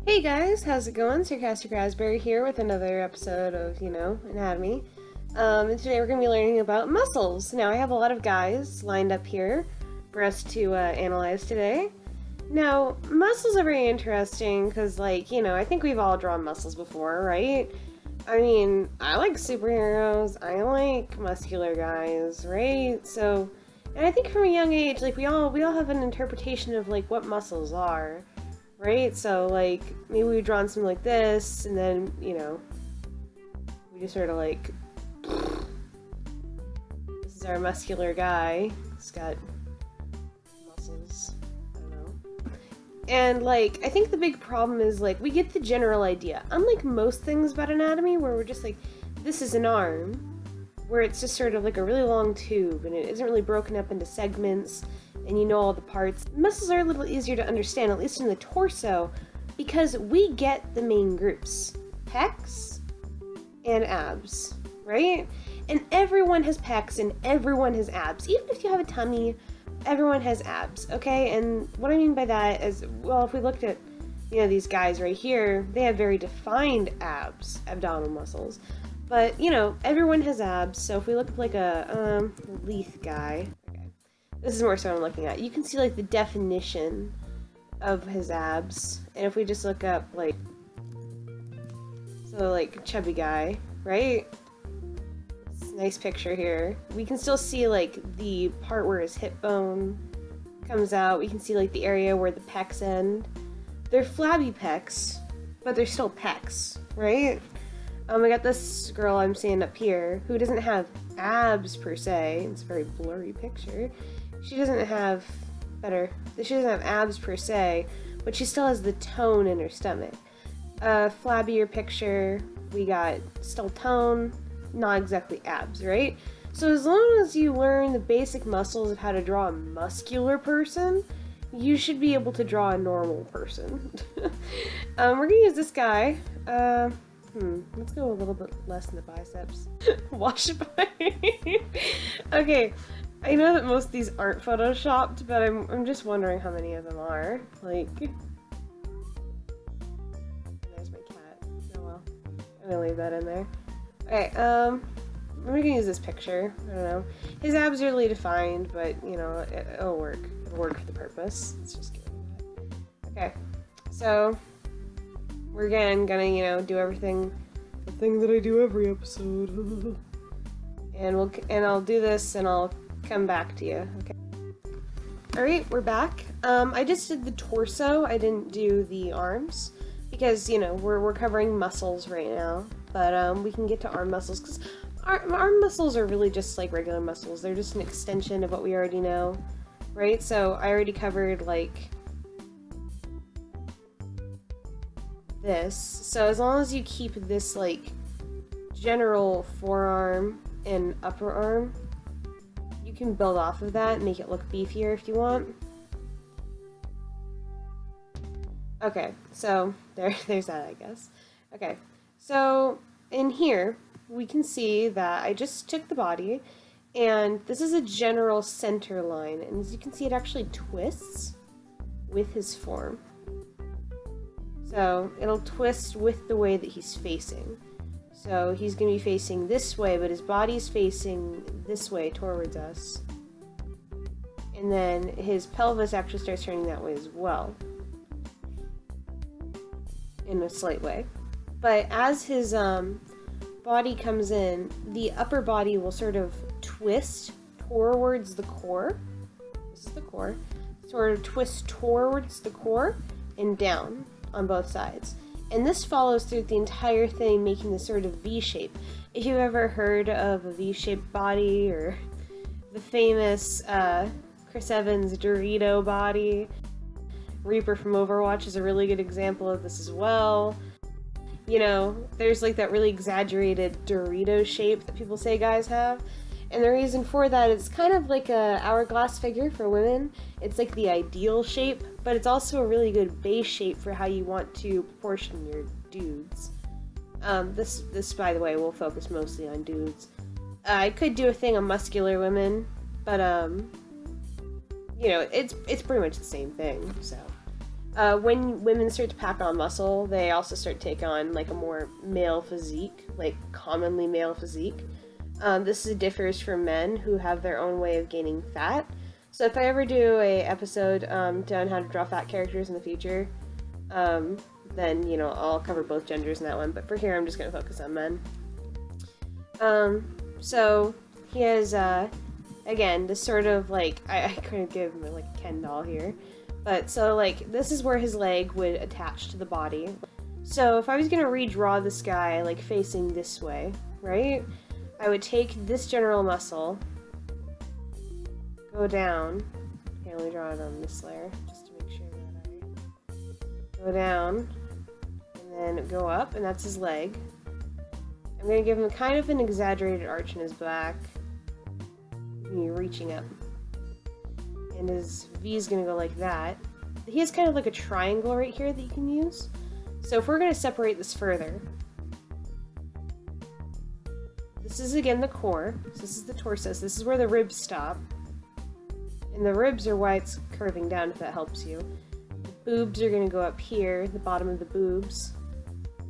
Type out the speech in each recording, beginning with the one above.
Hey guys, how's it going? Sarcastic Raspberry here with another episode of, anatomy. And today we're going to be learning about muscles. Now, I have a lot of guys lined up here for us to analyze today. Now, muscles are very interesting because, I think we've all drawn muscles before, right? I mean, I like superheroes, I like muscular guys, right? So, and I think from a young age, we all have an interpretation of, what muscles are. Right? So, maybe we've drawn something like this, and then, we just sort of this is our muscular guy. He's got muscles. I don't know. And, I think the big problem is, we get the general idea. Unlike most things about anatomy, where we're just this is an arm, where it's just sort of like a really long tube, and it isn't really broken up into segments, and you know all the parts. Muscles are a little easier to understand, at least in the torso, because we get the main groups. Pecs and abs, right? And everyone has pecs and everyone has abs. Even if you have a tummy, everyone has abs, okay? And what I mean by that is, well, if we looked at, these guys right here, they have very defined abs, abdominal muscles. But, everyone has abs, so if we look at a Leith guy, this is more so what I'm looking at. You can see the definition of his abs, and if we just look up chubby guy, right? Nice picture here. We can still see the part where his hip bone comes out. We can see the area where the pecs end. They're flabby pecs, but they're still pecs, right? I got this girl I'm seeing up here who doesn't have abs per se. It's a very blurry picture. She doesn't have abs per se, but she still has the tone in her stomach. Flabbier picture, we got still tone, not exactly abs, right? So as long as you learn the basic muscles of how to draw a muscular person, you should be able to draw a normal person. We're gonna use this guy. Let's go a little bit less in the biceps. Wash by. Okay, I know that most of these aren't photoshopped, but I'm just wondering how many of them are. There's my cat. Oh well. I'm gonna leave that in there. Okay, I'm gonna use this picture. I don't know. His abs are really defined, but, it'll work. It'll work for the purpose. Let's just get rid of that. Okay, so we're again gonna, do everything, the thing that I do every episode. and I'll do this and I'll come back to you, okay? Alright, we're back. I just did the torso, I didn't do the arms, because, we're covering muscles right now, but we can get to arm muscles, because arm muscles are really just like regular muscles. They're just an extension of what we already know, right? So I already covered, this. So as long as you keep this, general forearm and upper arm, you can build off of that and make it look beefier if you want. Okay, so there's that, I guess. Okay, so in here, we can see that I just took the body, and this is a general center line, and as you can see, it actually twists with his form. So it'll twist with the way that he's facing. So he's going to be facing this way, but his body's facing this way towards us. And then his pelvis actually starts turning that way as well. In a slight way. But as his body comes in, the upper body will sort of twist towards the core. This is the core. Sort of twist towards the core and down on both sides. And this follows through the entire thing, making this sort of V shape. If you've ever heard of a V-shaped body, or the famous Chris Evans Dorito body, Reaper from Overwatch is a really good example of this as well. There's that really exaggerated Dorito shape that people say guys have. And the reason for that is kind of like a hourglass figure for women. It's the ideal shape, but it's also a really good base shape for how you want to proportion your dudes. This, by the way, will focus mostly on dudes. I could do a thing on muscular women, but, it's pretty much the same thing, so. When women start to pack on muscle, they also start to take on like a more male physique, like commonly male physique. This differs from men who have their own way of gaining fat. So if I ever do a episode on how to draw fat characters in the future, then, you know, I'll cover both genders in that one. But for here, I'm just going to focus on men. So he has, again, this sort of like, I couldn't give him like a Ken doll here. But so like, this is where his leg would attach to the body. So if I was going to redraw this guy like facing this way, right? I would take this general muscle, go down. Okay, let me draw it on this layer just to make sure that I go down and then go up, and that's his leg. I'm going to give him kind of an exaggerated arch in his back, reaching up. And his V is going to go like that. He has kind of like a triangle right here that you can use. So if we're going to separate this further, this is again the core. So this is the torso. So this is where the ribs stop. And the ribs are why it's curving down, if that helps you. The boobs are going to go up here, the bottom of the boobs.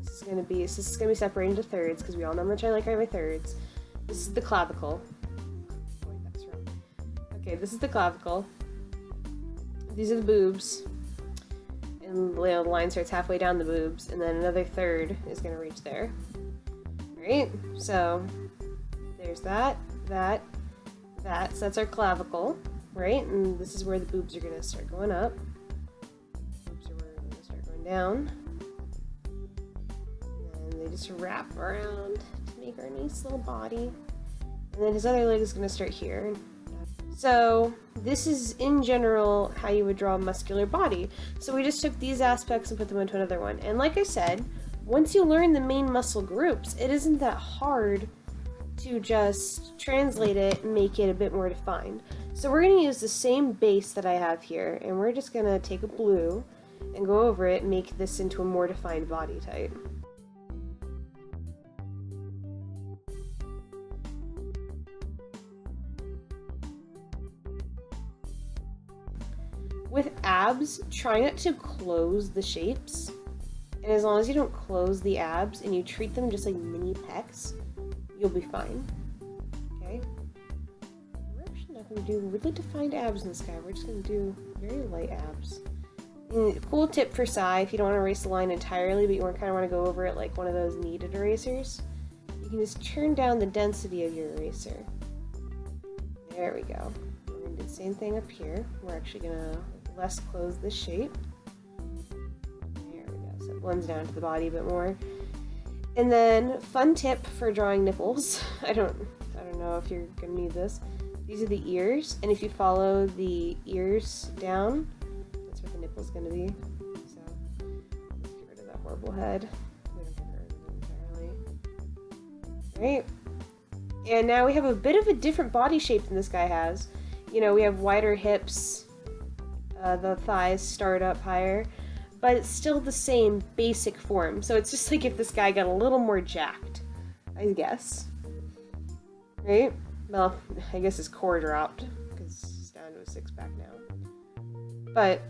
This is going to be separated into thirds, because we all know how much I like my thirds. This is the clavicle. Wait, that's wrong. Okay, this is the clavicle. These are the boobs. And the line starts halfway down the boobs, and then another third is going to reach there. Right? So, there's that. So that's our clavicle, right? And this is where the boobs are going to start going up. Boobs are where they're going to start going down. And they just wrap around to make our nice little body. And then his other leg is going to start here. So this is, in general, how you would draw a muscular body. So we just took these aspects and put them into another one. And like I said, once you learn the main muscle groups, it isn't that hard to just translate it and make it a bit more defined. So we're going to use the same base that I have here, and we're just going to take a blue and go over it and make this into a more defined body type. With abs, try not to close the shapes. And as long as you don't close the abs and you treat them just like mini pecs, you'll be fine. Okay? We're actually not going to do really defined abs in this guy. We're just going to do very light abs. And cool tip for Sai, if you don't want to erase the line entirely, but you kind of want to go over it like one of those kneaded erasers, you can just turn down the density of your eraser. There we go. We're going to do the same thing up here. We're actually going to less close this shape. There we go. So it blends down to the body a bit more. And then, fun tip for drawing nipples. I don't know if you're gonna need this. These are the ears, and if you follow the ears down, that's where the nipple's gonna be. So let's get rid of that horrible head. We don't get rid of it entirely. Right. And now we have a bit of a different body shape than this guy has. You know, we have wider hips. The thighs start up higher, but it's still the same basic form. So it's just like if this guy got a little more jacked, I guess. Right? Well, I guess his core dropped because he's down to a six-pack now. But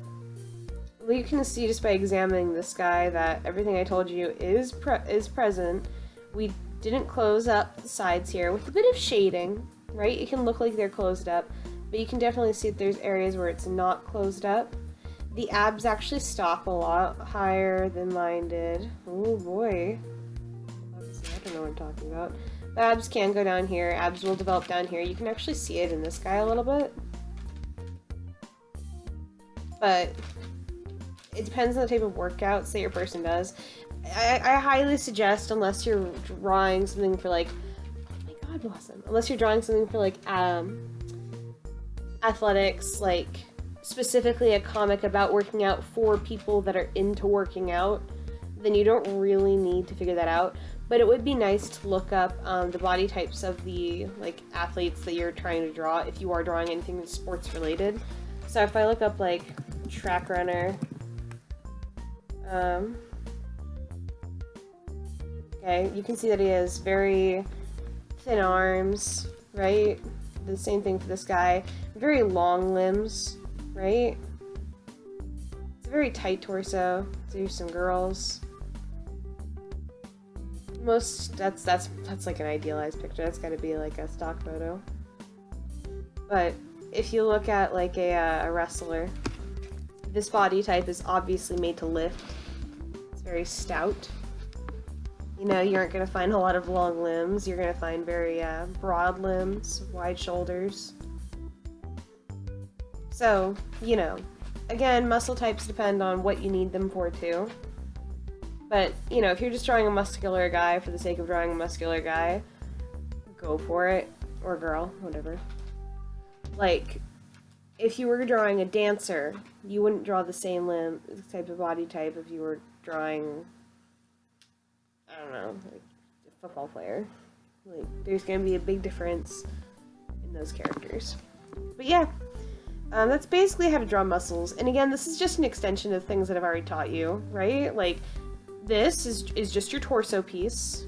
you can see just by examining this guy that everything I told you is present. We didn't close up the sides here with a bit of shading, right? It can look like they're closed up, but you can definitely see that there's areas where it's not closed up. The abs actually stop a lot higher than mine did. Oh boy. I don't know what I'm talking about. The abs can go down here. Abs will develop down here. You can actually see it in this guy a little bit. But it depends on the type of workouts that your person does. I highly suggest, unless you're drawing something for like, oh my god, bless him. Unless you're drawing something for like athletics, like specifically a comic about working out for people that are into working out, then you don't really need to figure that out. But it would be nice to look up the body types of the like athletes that you're trying to draw if you are drawing anything that's sports related. So if I look up like track runner, okay, you can see that he has very thin arms, right? The same thing for this guy. Very long limbs, right? It's a very tight torso. There's some girls. That's like an idealized picture. That's got to be like a stock photo. But if you look at like a wrestler, this body type is obviously made to lift. It's very stout. You know, you aren't gonna find a lot of long limbs. You're gonna find very broad limbs, wide shoulders. So, you know, again, muscle types depend on what you need them for too. But, you know, if you're just drawing a muscular guy for the sake of drawing a muscular guy, go for it. Or girl, whatever. Like, if you were drawing a dancer, you wouldn't draw the same type of body type if you were drawing, I don't know, like a football player. Like, there's going to be a big difference in those characters. But yeah, that's basically how to draw muscles. And again, this is just an extension of things that I've already taught you, right? Like, this is just your torso piece.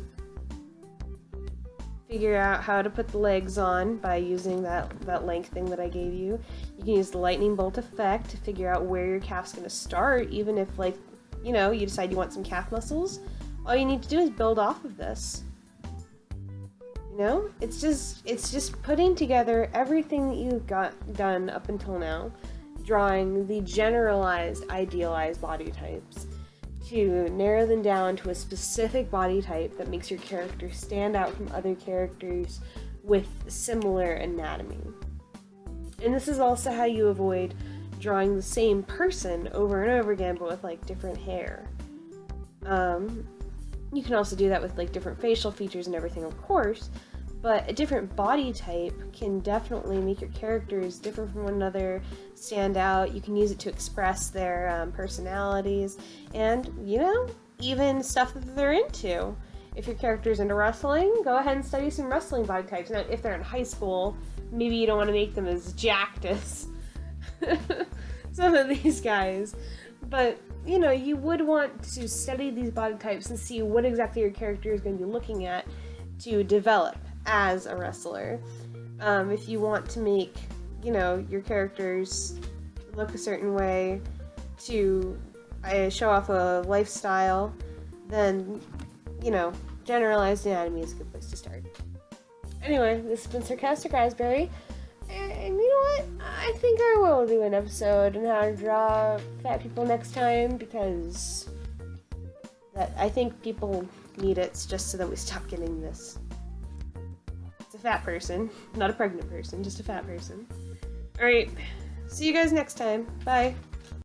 Figure out how to put the legs on by using that length thing that I gave you. You can use the lightning bolt effect to figure out where your calf's going to start, even if, like, you know, you decide you want some calf muscles. All you need to do is build off of this. You know? It's just putting together everything that you've got done up until now, drawing the generalized, idealized body types, to narrow them down to a specific body type that makes your character stand out from other characters with similar anatomy. And this is also how you avoid drawing the same person over and over again, but with like different hair. You can also do that with like different facial features and everything, of course, but a different body type can definitely make your characters different from one another, stand out. You can use it to express their personalities, and, you know, even stuff that they're into. If your character's into wrestling, go ahead and study some wrestling body types. Now, if they're in high school, maybe you don't want to make them as jacked as some of these guys, but, you know, you would want to study these body types and see what exactly your character is going to be looking at to develop as a wrestler. If you want to make, you know, your characters look a certain way to show off a lifestyle, then, you know, generalized anatomy is a good place to start. Anyway, this has been Sarcastic Raspberry, and you know what? I think I will do an episode on how to draw fat people next time, because I think people need it just so that we stop getting this. It's a fat person, not a pregnant person, just a fat person. Alright, see you guys next time. Bye.